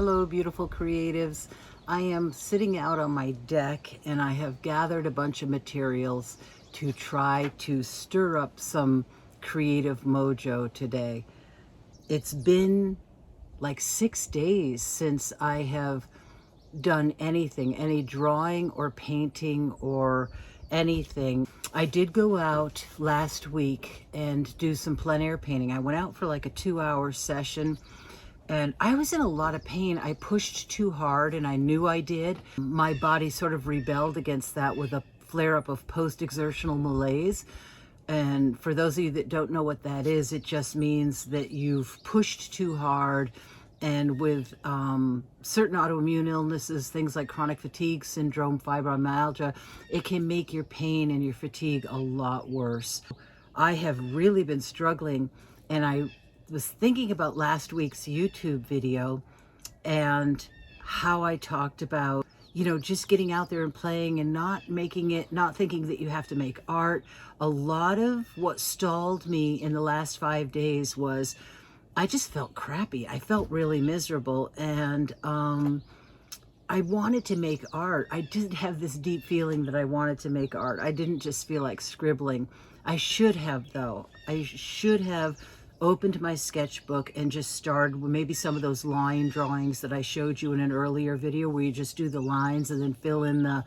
Hello, beautiful creatives. I am sitting out on my deck and I have gathered a bunch of materials to try to stir up some creative mojo today. It's been like 6 days since I have done anything, any drawing or painting or anything. I did go out last week and do some plein air painting. I went out for like a 2-hour session and I was in a lot of pain. I pushed too hard and I knew I did. My body sort of rebelled against that with a flare-up of post-exertional malaise. And for those of you that don't know what that is, it just means that you've pushed too hard. And with certain autoimmune illnesses, things like chronic fatigue syndrome, fibromyalgia, it can make your pain and your fatigue a lot worse. I have really been struggling, and I was thinking about last week's YouTube video and how I talked about, just getting out there and playing and not thinking that you have to make art. A lot of what stalled me in the last 5 days was I just felt crappy. I felt really miserable, and I wanted to make art. I did have this deep feeling that I wanted to make art. I didn't just feel like scribbling. I should have, though. I should have opened my sketchbook and just started with maybe some of those line drawings that I showed you in an earlier video, where you just do the lines and then fill in the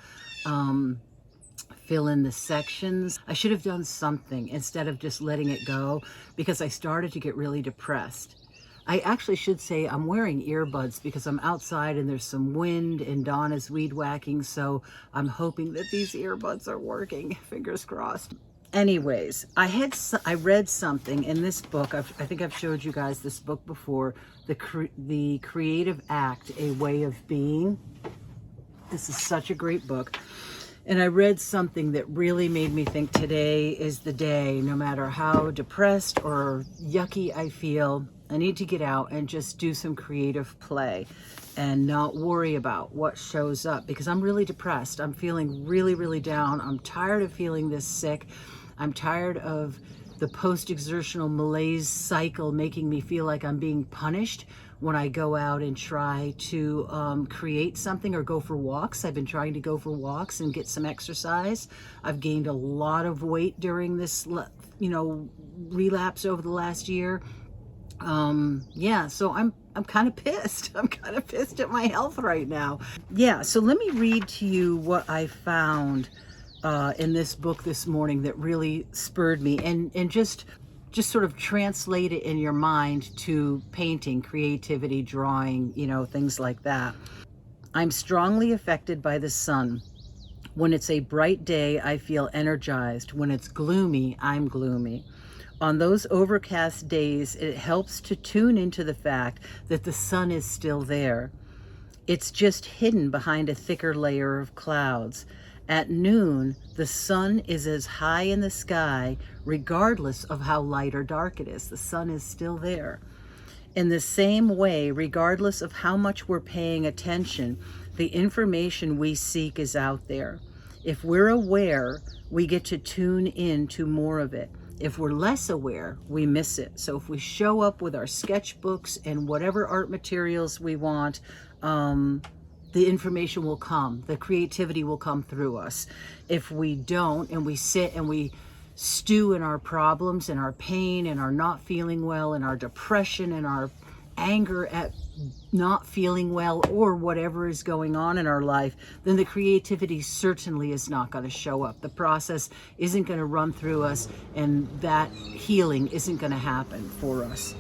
sections. I should have done something instead of just letting it go, because I started to get really depressed. I actually should say I'm wearing earbuds because I'm outside and there's some wind and Dawn is weed whacking, so I'm hoping that these earbuds are working. Fingers crossed. Anyways, I read something in this book. I think I've showed you guys this book before, The Creative Act, A Way of Being. This is such a great book. And I read something that really made me think today is the day. No matter how depressed or yucky I feel, I need to get out and just do some creative play and not worry about what shows up, because I'm really depressed. I'm feeling really, really down. I'm tired of feeling this sick. I'm tired of the post-exertional malaise cycle making me feel like I'm being punished when I go out and try to create something or go for walks. I've been trying to go for walks and get some exercise. I've gained a lot of weight during this, relapse over the last year. Yeah, so I'm kind of pissed. I'm kind of pissed at my health right now. Yeah, so let me read to you what I found in this book this morning that really spurred me, and just sort of translate it in your mind to painting, creativity, drawing, things like that. I'm strongly affected by the sun. When it's a bright day, I feel energized. When it's gloomy, I'm gloomy. On those overcast days, it helps to tune into the fact that the sun is still there. It's just hidden behind a thicker layer of clouds. At noon, the sun is as high in the sky, regardless of how light or dark it is. The sun is still there. In the same way, regardless of how much we're paying attention, the information we seek is out there. If we're aware, we get to tune in to more of it. If we're less aware, we miss it. So if we show up with our sketchbooks and whatever art materials we want, the information will come, the creativity will come through us. If we don't, and we sit and we stew in our problems and our pain and our not feeling well and our depression and our anger at not feeling well or whatever is going on in our life, then the creativity certainly is not going to show up. The process isn't going to run through us, and that healing isn't going to happen for us.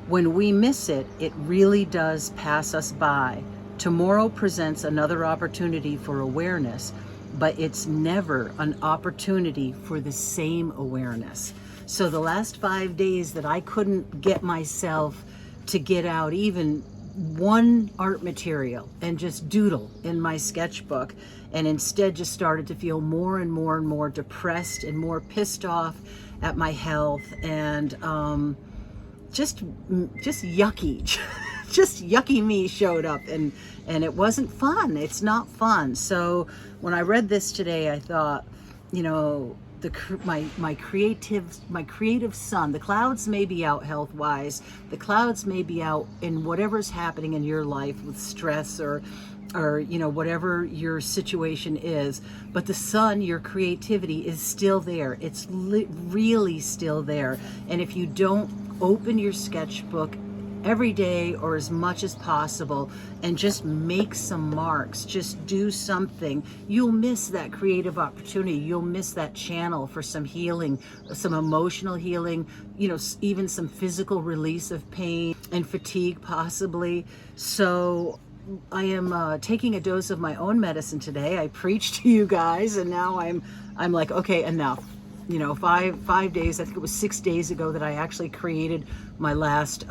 When we miss it, it really does pass us by. Tomorrow presents another opportunity for awareness, but it's never an opportunity for the same awareness. So the last 5 days that I couldn't get myself to get out even one art material and just doodle in my sketchbook, and instead just started to feel more and more and more depressed and more pissed off at my health, and just yucky. Just yucky me showed up, and it wasn't fun. It's not fun. So when I read this today, I thought, my creative sun. The clouds may be out health wise, the clouds may be out in whatever's happening in your life with stress or whatever your situation is, but the sun, your creativity, is still there. It's really still there. And if you don't open your sketchbook every day or as much as possible and just make some marks, just do something, you'll miss that creative opportunity. You'll miss that channel for some healing, some emotional healing, even some physical release of pain and fatigue possibly. So I am taking a dose of my own medicine today. I preached to you guys, and now I'm like, okay, enough. 5 days, I think it was 6 days ago, that I actually created my last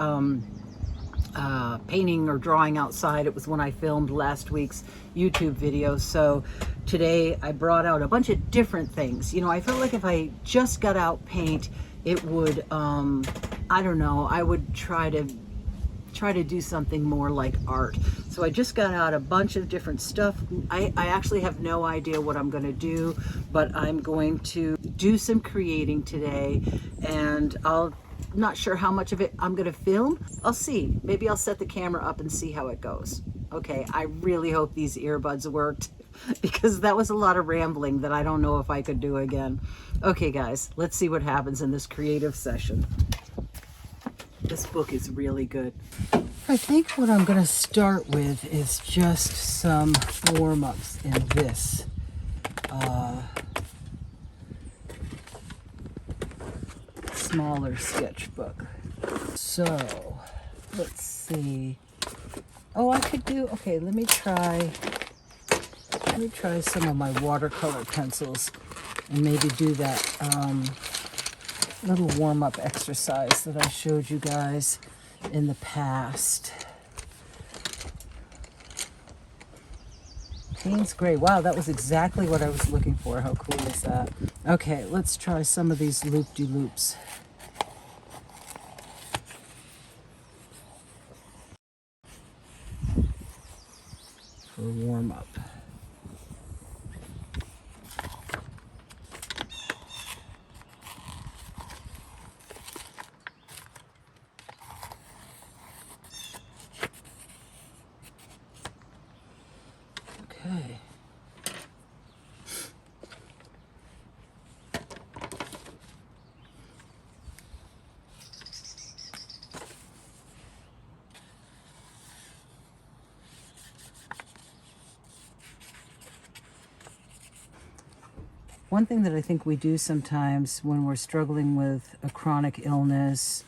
painting or drawing outside. It was when I filmed last week's YouTube video. So today I brought out a bunch of different things. I felt like if I just got out paint, it would, I don't know, I would try to do something more like art. So I just got out a bunch of different stuff. I actually have no idea what I'm going to do, but I'm going to do some creating today, and not sure how much of it I'm going to film. I'll see. Maybe I'll set the camera up and see how it goes. Okay, I really hope these earbuds worked because that was a lot of rambling that I don't know if I could do again. Okay guys, let's see what happens in this creative session. This book is really good. I think what I'm going to start with is just some warm-ups in this smaller sketchbook. So let's see. Oh, I could do, okay, let me try some of my watercolor pencils and maybe do that little warm-up exercise that I showed you guys in the past. Payne's gray. Wow, that was exactly what I was looking for. How cool is that? Okay, let's try some of these loop-de-loops. For warm-up. Okay. One thing that I think we do sometimes when we're struggling with a chronic illness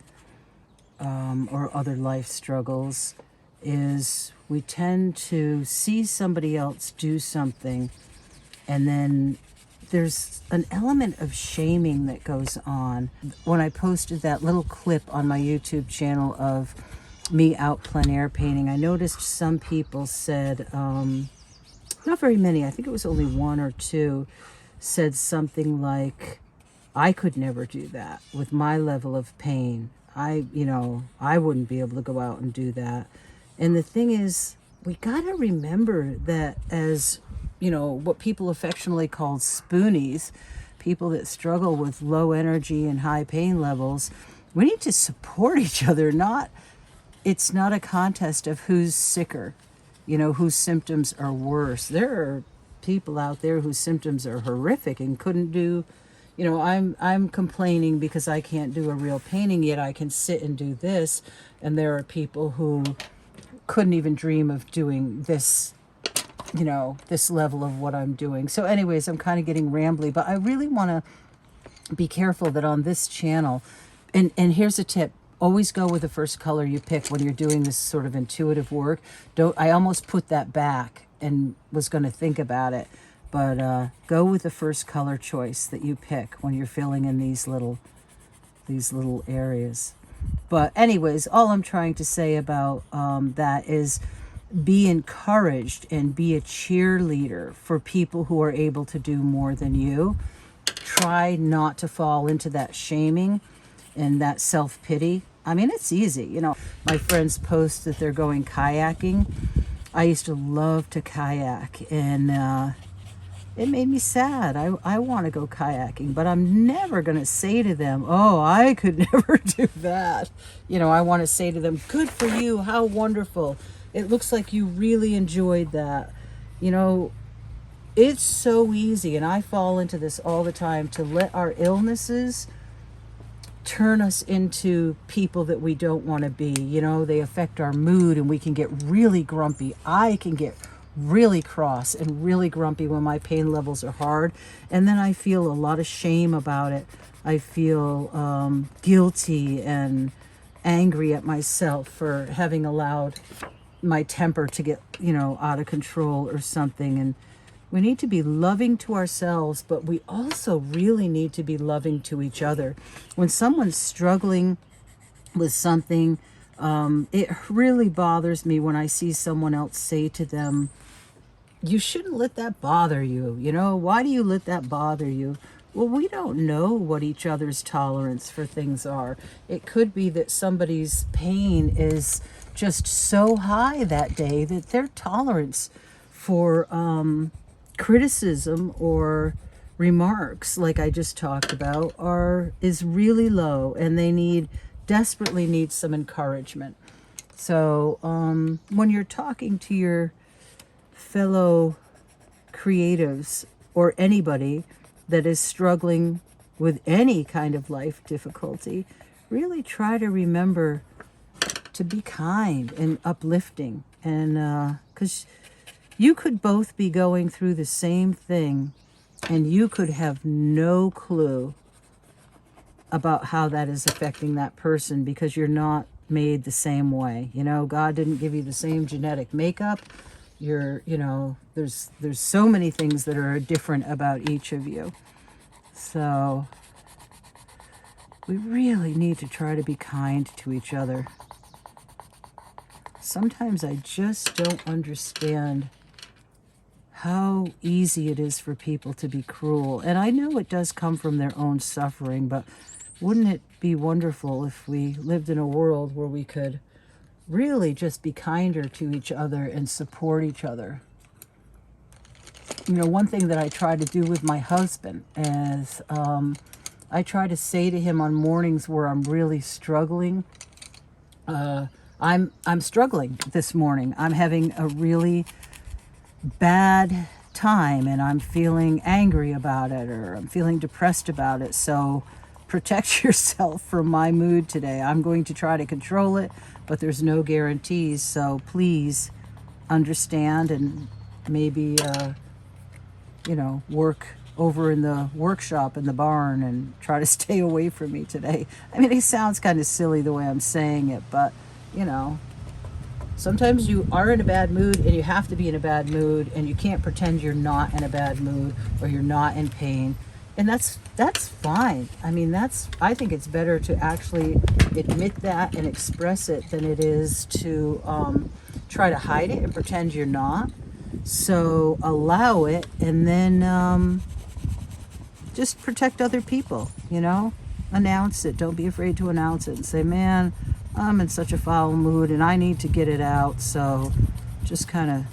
or other life struggles is we tend to see somebody else do something, and then there's an element of shaming that goes on. When I posted that little clip on my YouTube channel of me out plein air painting, I noticed some people said, not very many, I think it was only one or two, said something like, I could never do that with my level of pain. I wouldn't be able to go out and do that. And the thing is, we got to remember that as, what people affectionately call spoonies, people that struggle with low energy and high pain levels, we need to support each other. It's not a contest of who's sicker, whose symptoms are worse. There are people out there whose symptoms are horrific and couldn't do, I'm complaining because I can't do a real painting, yet I can sit and do this. And there are people who couldn't even dream of doing this, this level of what I'm doing. So anyways, I'm kind of getting rambly, but I really want to be careful that on this channel, and here's a tip, always go with the first color you pick when you're doing this sort of intuitive work. I almost put that back and was going to think about it, but go with the first color choice that you pick when you're filling in these little areas. But anyways, all I'm trying to say about that is be encouraged and be a cheerleader for people who are able to do more than you. Try not to fall into that shaming and that self-pity. I mean, it's easy. My friends post that they're going kayaking. I used to love to kayak, and it made me sad. I want to go kayaking, but I'm never going to say to them, oh, I could never do that. You know, I want to say to them, good for you. How wonderful. It looks like you really enjoyed that. You know, it's so easy, and I fall into this all the time, to let our illnesses turn us into people that we don't want to be. You know, they affect our mood, and we can get really grumpy. I can get really cross and really grumpy when my pain levels are hard, and then I feel a lot of shame about it. I feel guilty and angry at myself for having allowed my temper to get, you know, out of control or something. And we need to be loving to ourselves, but we also really need to be loving to each other. When someone's struggling with something, it really bothers me when I see someone else say to them, you shouldn't let that bother you. You know, why do you let that bother you? Well, we don't know what each other's tolerance for things are. It could be that somebody's pain is just so high that day that their tolerance for criticism or remarks, like I just talked about, is really low, and they desperately need some encouragement. So when you're talking to your fellow creatives or anybody that is struggling with any kind of life difficulty, really try to remember to be kind and uplifting. And because you could both be going through the same thing, and you could have no clue about how that is affecting that person, because you're not made the same way. You know, God didn't give you the same genetic makeup. You know, there's so many things that are different about each of you. So we really need to try to be kind to each other. Sometimes I just don't understand how easy it is for people to be cruel. And I know it does come from their own suffering, but wouldn't it be wonderful if we lived in a world where we could really just be kinder to each other and support each other? You know, one thing that I try to do with my husband is I try to say to him on mornings where I'm really struggling, I'm struggling this morning. I'm having a really bad time, and I'm feeling angry about it, or I'm feeling depressed about it. So protect yourself from my mood today. I'm going to try to control it, but there's no guarantees. So please understand, and maybe, you know, work over in the workshop in the barn and try to stay away from me today. I mean, it sounds kind of silly the way I'm saying it, but, you know, sometimes you are in a bad mood, and you have to be in a bad mood, and you can't pretend you're not in a bad mood or you're not in pain. And that's fine. I mean, I think it's better to actually admit that and express it than it is to try to hide it and pretend you're not. So allow it, and then just protect other people, you know? Announce it. Don't be afraid to announce it and say, man, I'm in such a foul mood and I need to get it out. So just kind of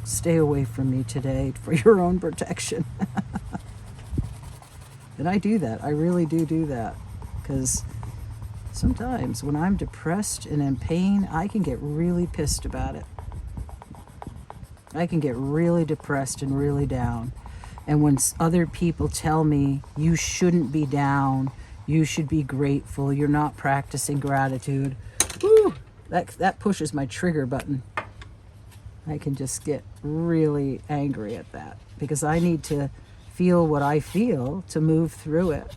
stay away from me today for your own protection. And I do that. I really do that. Because sometimes when I'm depressed and in pain, I can get really pissed about it. I can get really depressed and really down. And when other people tell me, you shouldn't be down, you should be grateful, you're not practicing gratitude, whew, that pushes my trigger button. I can just get really angry at that, because I need to feel what I feel to move through it.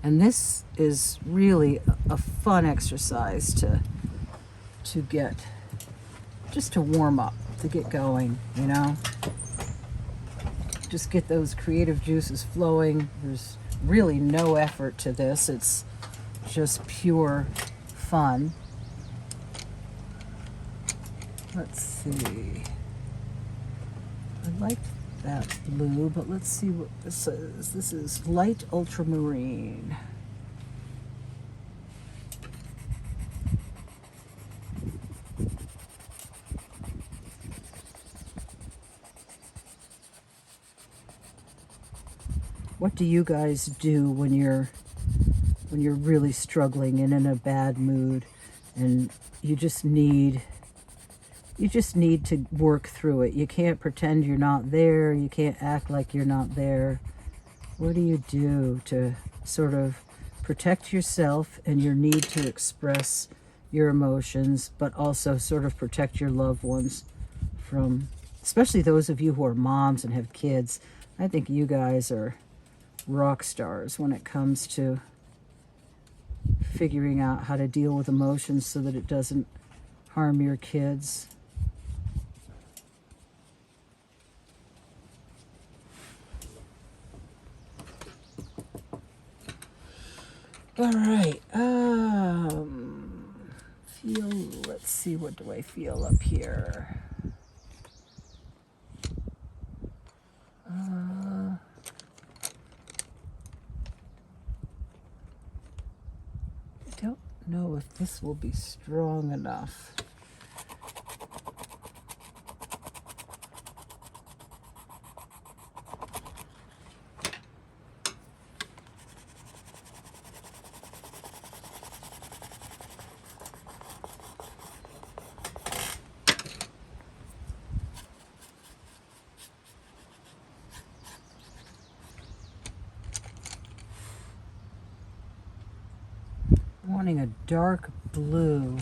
And this is really a fun exercise to get, just to warm up, to get going, you know? Just get those creative juices flowing. There's really no effort to this. It's just pure fun. Let's see. I like that blue, but let's see what this is. This is light ultramarine. What do you guys do when you're really struggling and in a bad mood, and you just need to work through it? You can't pretend you're not there. You can't act like you're not there. What do you do to sort of protect yourself and your need to express your emotions, but also sort of protect your loved ones from, especially those of you who are moms and have kids? I think you guys are rock stars when it comes to figuring out how to deal with emotions so that it doesn't harm your kids. All right. Let's see, what do I feel up here? I don't know if this will be strong enough. Wanting a dark blue,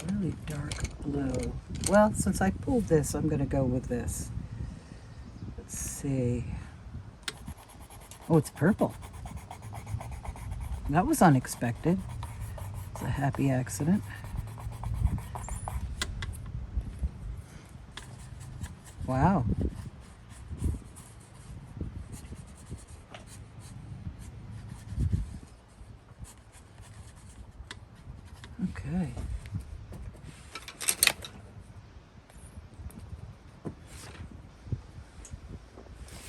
really dark blue. Well, since I pulled this, I'm going to go with this. Let's see. Oh, it's purple. That was unexpected. It's a happy accident. Wow. Okay.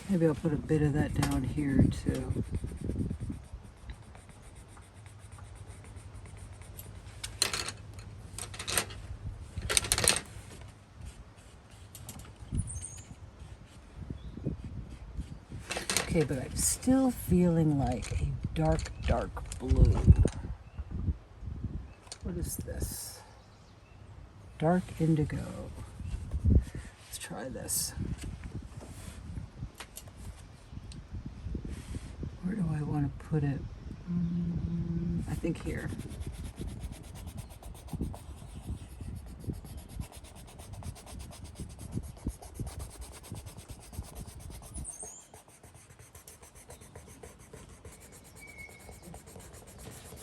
Maybe I'll put a bit of that down here too. Okay, but I'm still feeling like a dark, dark blue. What is this? Dark indigo. Let's try this. Where do I want to put it? I think here.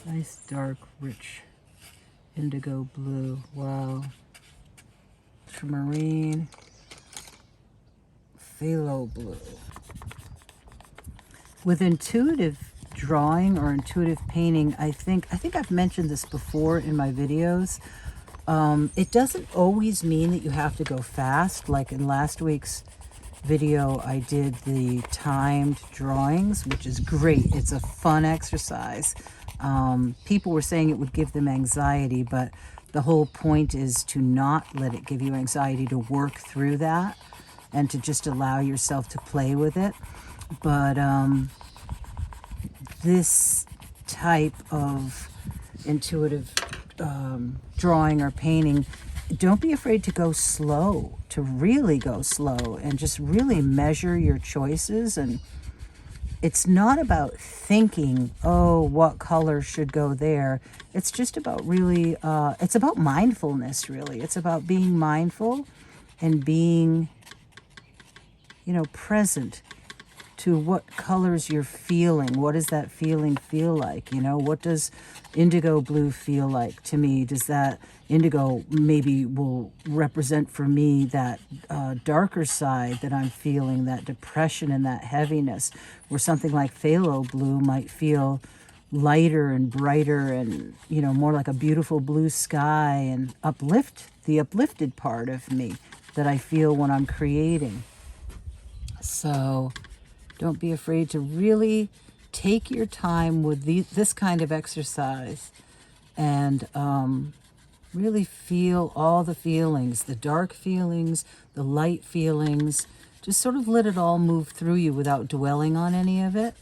Nice, dark, rich indigo blue. Wow. Ultramarine. Phthalo blue. With intuitive drawing or intuitive painting, I think I've mentioned this before in my videos. It doesn't always mean that you have to go fast. Like in last week's video, I did the timed drawings, which is great. It's a fun exercise. People were saying it would give them anxiety, but the whole point is to not let it give you anxiety, to work through that and to just allow yourself to play with it. But this type of intuitive drawing or painting, don't be afraid to go slow, to really go slow and just really measure your choices. And it's not about thinking, oh, what color should go there. It's just about really, it's about mindfulness, really. It's about being mindful and being, present to what colors you're feeling. What does that feeling feel like? What does indigo blue feel like to me? Does that indigo maybe will represent for me that darker side that I'm feeling, that depression and that heaviness, where something like phthalo blue might feel lighter and brighter and, more like a beautiful blue sky and the uplifted part of me that I feel when I'm creating. So don't be afraid to really take your time with this kind of exercise and really feel all the feelings, the dark feelings, the light feelings, Just sort of let it all move through you without dwelling on any of it.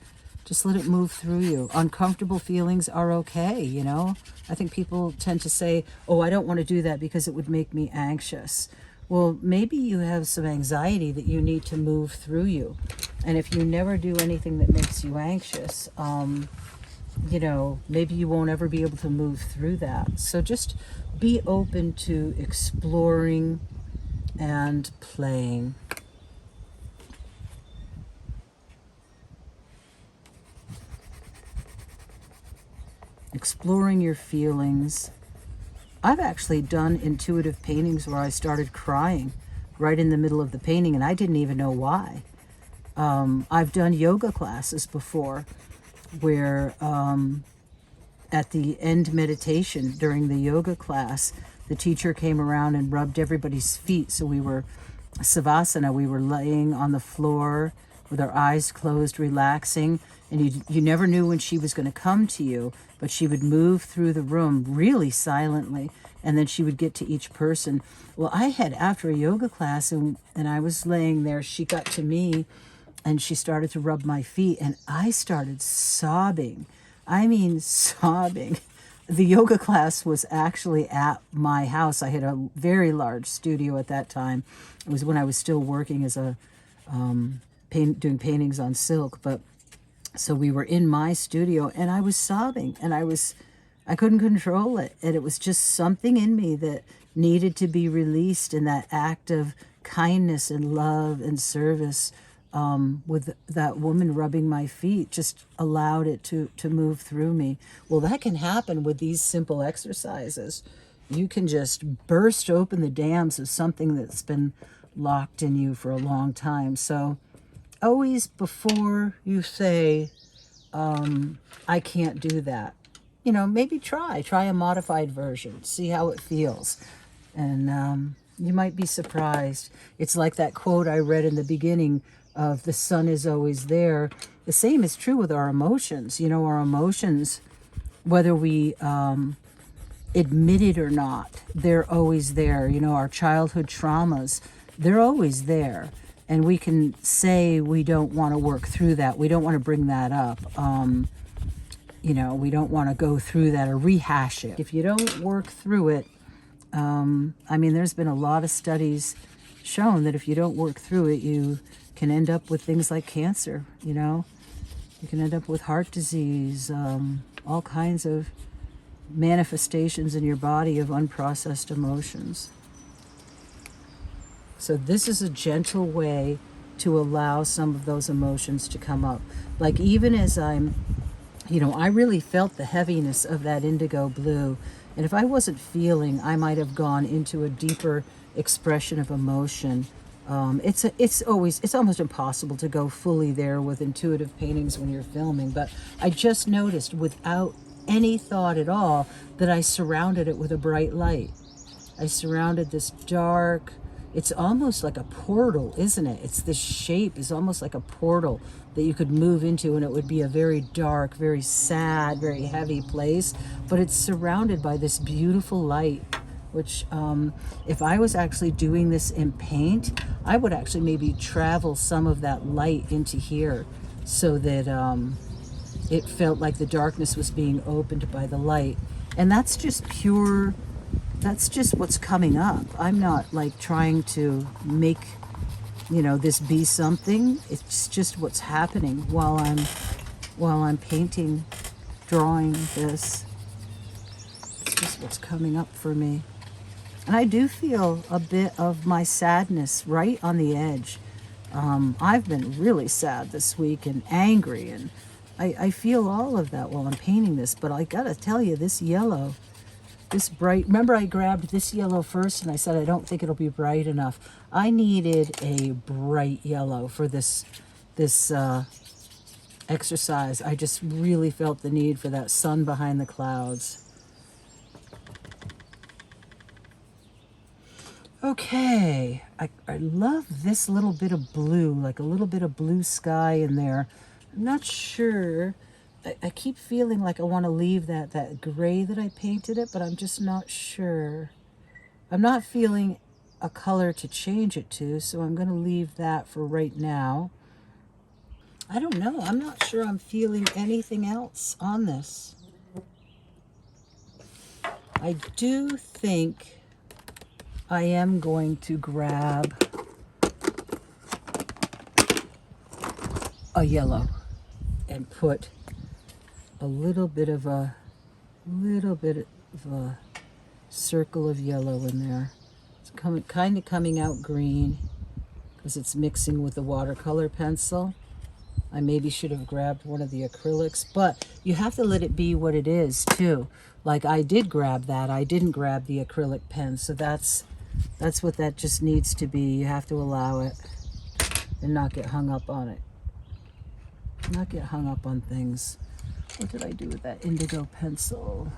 Just let it move through you. Uncomfortable feelings are okay, you know? I think people tend to say, oh, I don't want to do that because it would make me anxious. Well, maybe you have some anxiety that you need to move through you. And if you never do anything that makes you anxious, you know, maybe you won't ever be able to move through that. So just be open to exploring and playing. Exploring your feelings. I've actually done intuitive paintings where I started crying right in the middle of the painting, and I didn't even know why. I've done yoga classes before where at the end meditation during the yoga class, the teacher came around and rubbed everybody's feet. So we were savasana, we were laying on the floor with our eyes closed, relaxing, and you never knew when she was going to come to you, but she would move through the room really silently, and then she would get to each person. Well, I had, after a yoga class, and I was laying there, she got to me, and she started to rub my feet, and I started sobbing. I mean, sobbing. The yoga class was actually at my house. I had a very large studio at that time. It was when I was still working as a doing paintings on silk. But so we were in my studio, and I was sobbing, and I couldn't control it, and it was just something in me that needed to be released. In that act of kindness and love and service, with that woman rubbing my feet, just allowed it to move through me. Well, that can happen with these simple exercises. You can just burst open the dams of something that's been locked in you for a long time. So always, before you say, I can't do that, you know, maybe try a modified version, see how it feels. And you might be surprised. It's like that quote I read in the beginning of the sun is always there. The same is true with our emotions. You know, our emotions, whether we admit it or not, they're always there. You know, our childhood traumas, they're always there. And we can say we don't want to work through that. We don't want to bring that up. You know, we don't want to go through that or rehash it. If you don't work through it, I mean, there's been a lot of studies shown that if you don't work through it, you can end up with things like cancer, you know. You can end up with heart disease, all kinds of manifestations in your body of unprocessed emotions. So this is a gentle way to allow some of those emotions to come up. Like even as I'm, you know, I really felt the heaviness of that indigo blue. And if I wasn't feeling, I might have gone into a deeper expression of emotion. It's almost impossible to go fully there with intuitive paintings when you're filming. But I just noticed, without any thought at all, that I surrounded it with a bright light. I surrounded this dark, it's almost like a portal, isn't it? It's this shape is almost like a portal that you could move into, and it would be a very dark, very sad, very heavy place, but it's surrounded by this beautiful light, which if I was actually doing this in paint, I would actually maybe travel some of that light into here so that it felt like the darkness was being opened by the light. And that's just pure, that's just what's coming up. I'm not like trying to make, you know, this be something. It's just what's happening while I'm painting, drawing this. It's just what's coming up for me. And I do feel a bit of my sadness right on the edge. I've been really sad this week and angry, and I feel all of that while I'm painting this. But I gotta tell you, this yellow, this bright, remember I grabbed this yellow first and I said I don't think it'll be bright enough. I needed a bright yellow for this exercise. I just really felt the need for that sun behind the clouds. Okay, I love this little bit of blue, like a little bit of blue sky in there. I'm not sure. I keep feeling like I want to leave that gray that I painted it, but I'm just not sure. I'm not feeling a color to change it to, so I'm going to leave that for right now. I don't know. I'm not sure I'm feeling anything else on this. I do think I am going to grab a yellow and put a little bit of a circle of yellow in there. It's kind of coming out green because it's mixing with the watercolor pencil. I maybe should have grabbed one of the acrylics, but you have to let it be what it is too. Like I did grab that. I didn't grab the acrylic pen, so that's what that just needs to be. You have to allow it and not get hung up on it. Not get hung up on things. What did I do with that indigo pencil?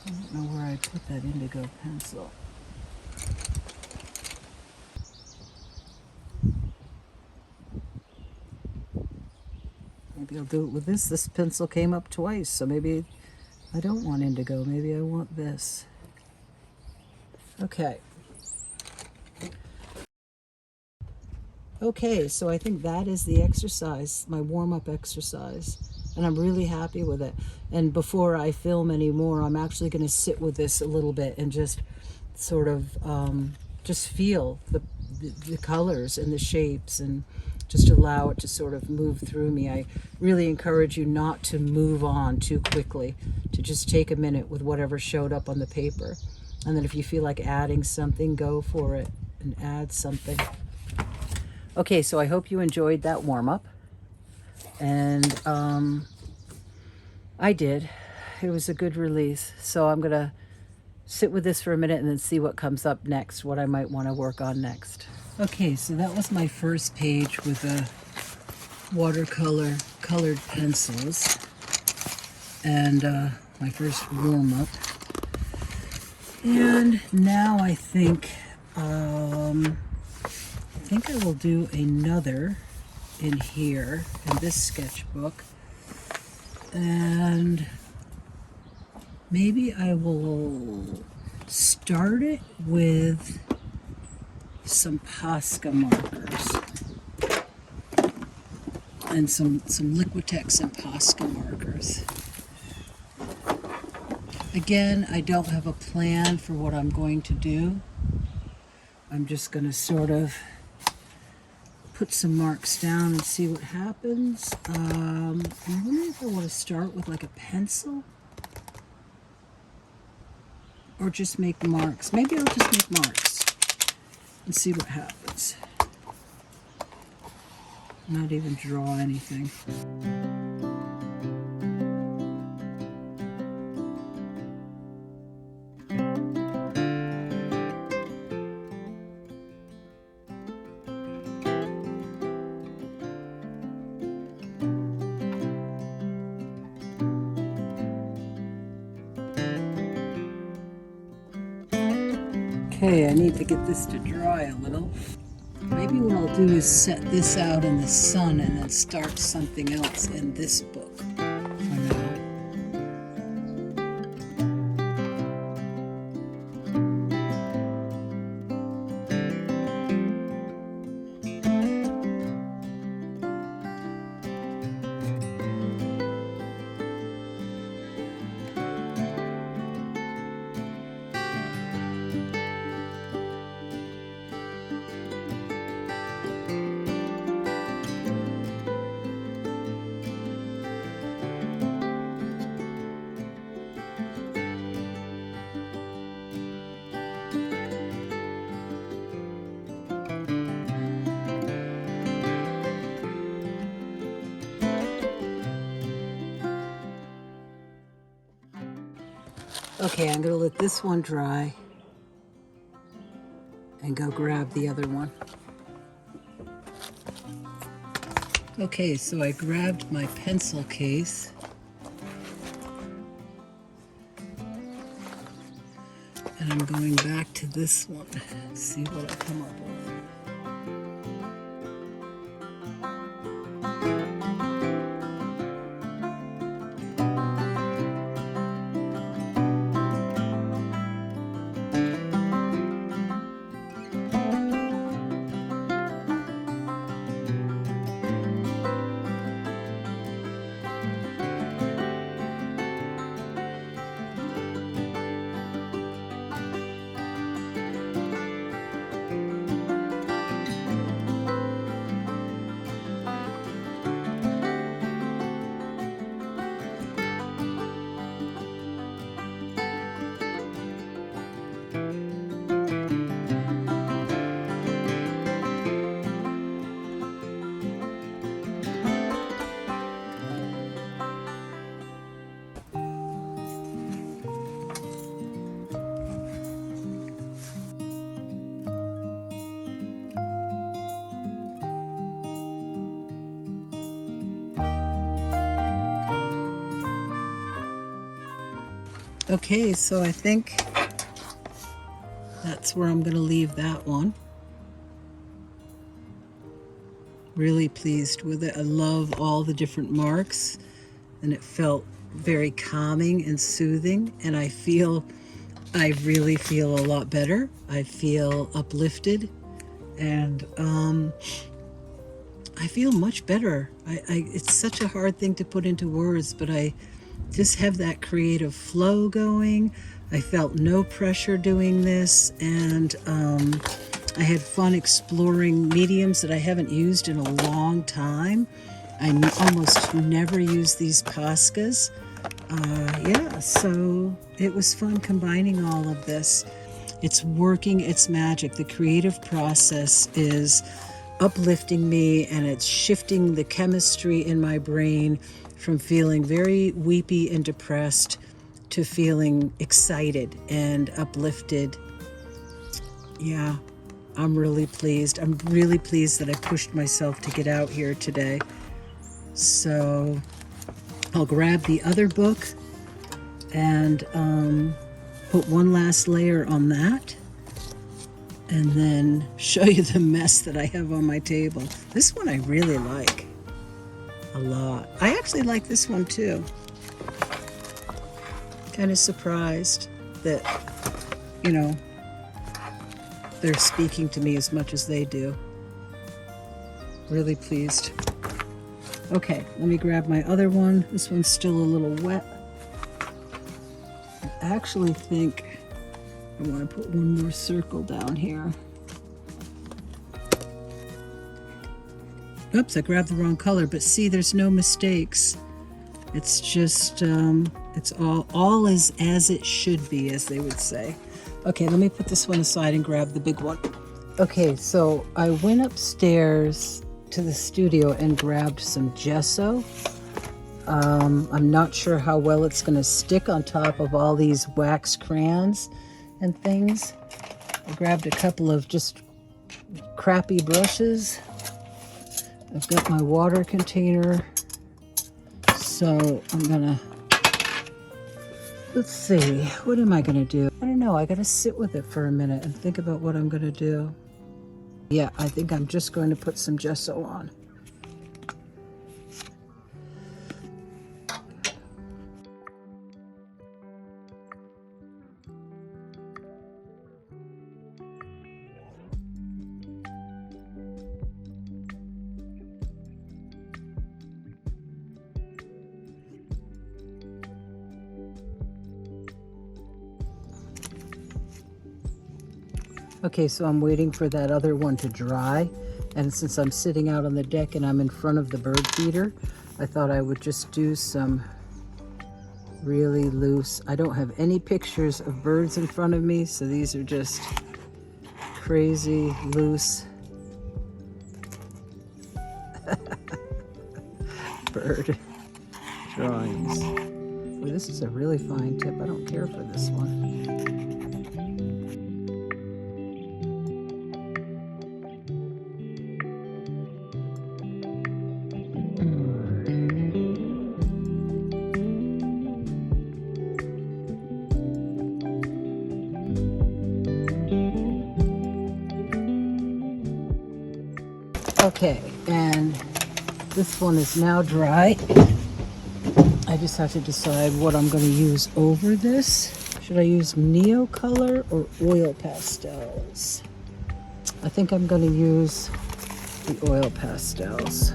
I don't know where I put that indigo pencil. Maybe I'll do it with this. This pencil came up twice, so maybe I don't want indigo. Maybe I want this. Okay. Okay, so I think that is the exercise, my warm-up exercise, and I'm really happy with it. And before I film anymore, I'm actually going to sit with this a little bit and just sort of just feel the colors and the shapes and just allow it to sort of move through me. I really encourage you not to move on too quickly, to just take a minute with whatever showed up on the paper. And then if you feel like adding something, go for it and add something. Okay, so I hope you enjoyed that warm-up. And I did. It was a good release. So I'm going to sit with this for a minute and then see what comes up next, what I might want to work on next. Okay, so that was my first page with the watercolor colored pencils and my first warm-up. And now I think I will do another in here in this sketchbook, and maybe I will start it with some Posca markers and some Liquitex and Posca markers. Again, I don't have a plan for what I'm going to do. I'm just going to sort of put some marks down and see what happens. I'm wondering if I want to start with like a pencil or just make marks. Maybe I'll just make marks and see what happens. Not even draw anything. Okay, I need to get this to dry a little. Maybe what I'll do is set this out in the sun and then start something else in this book for now. Okay, I'm going to let this one dry and go grab the other one. Okay, so I grabbed my pencil case. And I'm going back to this one. See what I come up with. Okay, so I think that's where I'm going to leave that one. Really pleased with it. I love all the different marks, and it felt very calming and soothing, and I really feel a lot better. I feel uplifted, and I feel much better. It's such a hard thing to put into words, but I just have that creative flow going. I felt no pressure doing this, and I had fun exploring mediums that I haven't used in a long time. I almost never use these Poscas. Yeah, so it was fun combining all of this. It's working its magic. The creative process is uplifting me, and it's shifting the chemistry in my brain from feeling very weepy and depressed to feeling excited and uplifted. Yeah, I'm really pleased. I'm really pleased that I pushed myself to get out here today. So I'll grab the other book and put one last layer on that, and then show you the mess that I have on my table. This one I really like a lot. I actually like this one too. Kind of surprised that, you know, they're speaking to me as much as they do. Really pleased. Okay, let me grab my other one. This one's still a little wet. I actually think I want to put one more circle down here. Oops, I grabbed the wrong color, but see, there's no mistakes. It's just, it's all is as it should be, as they would say. Okay, let me put this one aside and grab the big one. Okay, so I went upstairs to the studio and grabbed some gesso. I'm not sure how well it's going to stick on top of all these wax crayons and things. I grabbed a couple of just crappy brushes. I've got my water container. So I'm gonna, let's see, what am I gonna do? I don't know, I gotta sit with it for a minute and think about what I'm gonna do. Yeah, I think I'm just going to put some gesso on. Okay, so I'm waiting for that other one to dry, and since I'm sitting out on the deck and I'm in front of the bird feeder, I thought I would just do some really loose. I don't have any pictures of birds in front of me, so these are just crazy loose bird drawings. Well, this is a really fine tip. I don't care for this one. Okay, and this one is now dry. I just have to decide what I'm going to use over this. Should I use Neocolor or oil pastels? I think I'm going to use the oil pastels.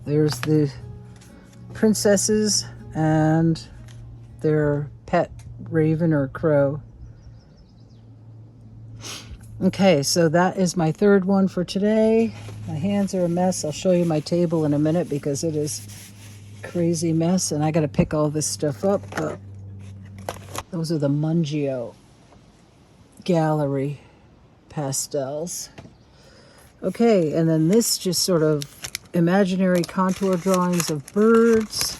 There's the princesses and their pet raven or crow. Okay, so that is my third one for today. My hands are a mess. I'll show you my table in a minute because it is a crazy mess and I got to pick all this stuff up. But those are the Mungio Gallery pastels. Okay, and then this just sort of imaginary contour drawings of birds.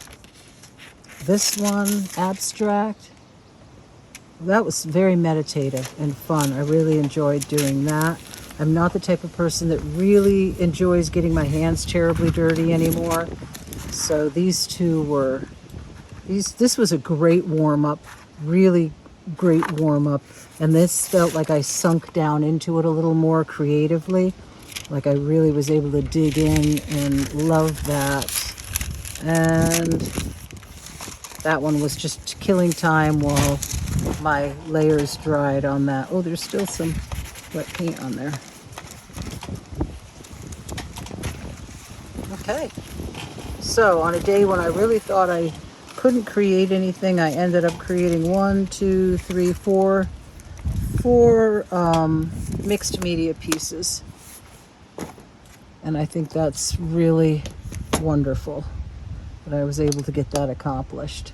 This one, abstract. That was very meditative and fun. I really enjoyed doing that. I'm not the type of person that really enjoys getting my hands terribly dirty anymore. So these two were, this was a great warm-up, really great warm-up. And this felt like I sunk down into it a little more creatively. Like I really was able to dig in and love that. And that one was just killing time while my layers dried on that. Oh, there's still some wet paint on there. Okay. So on a day when I really thought I couldn't create anything, I ended up creating 4 mixed media pieces. And I think that's really wonderful that I was able to get that accomplished.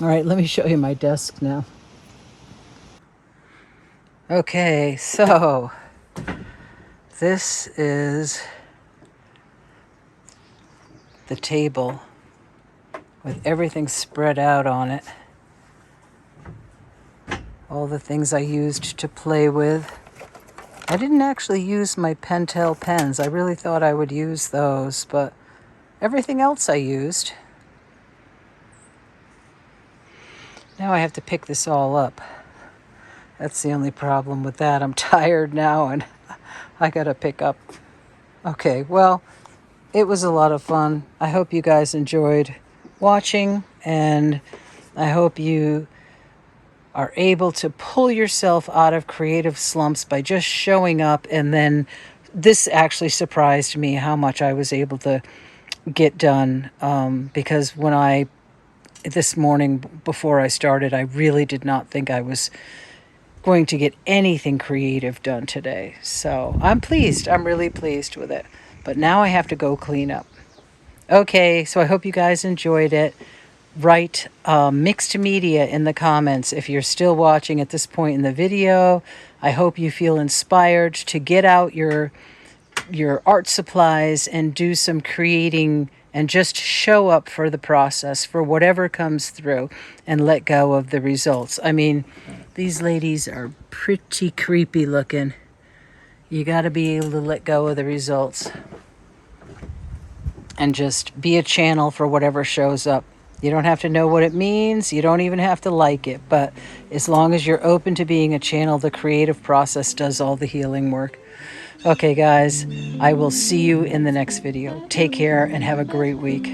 All right, let me show you my desk now. Okay, so this is the table with everything spread out on it. All the things I used to play with. I didn't actually use my Pentel pens. I really thought I would use those, but everything else I used. Now I have to pick this all up. That's the only problem with that. I'm tired now and I gotta pick up. Okay, well, it was a lot of fun. I hope you guys enjoyed watching, and I hope you are able to pull yourself out of creative slumps by just showing up. And then this actually surprised me how much I was able to get done, because this morning before I started, I really did not think I was going to get anything creative done today. So I'm pleased. I'm really pleased with it. But now I have to go clean up. Okay, so I hope you guys enjoyed it. Write mixed media in the comments if you're still watching at this point in the video. I hope you feel inspired to get out your art supplies and do some creating and just show up for the process, for whatever comes through, and let go of the results. I mean, these ladies are pretty creepy looking. You got to be able to let go of the results and just be a channel for whatever shows up. You don't have to know what it means. You don't even have to like it. But as long as you're open to being a channel, the creative process does all the healing work. Okay, guys, I will see you in the next video. Take care and have a great week.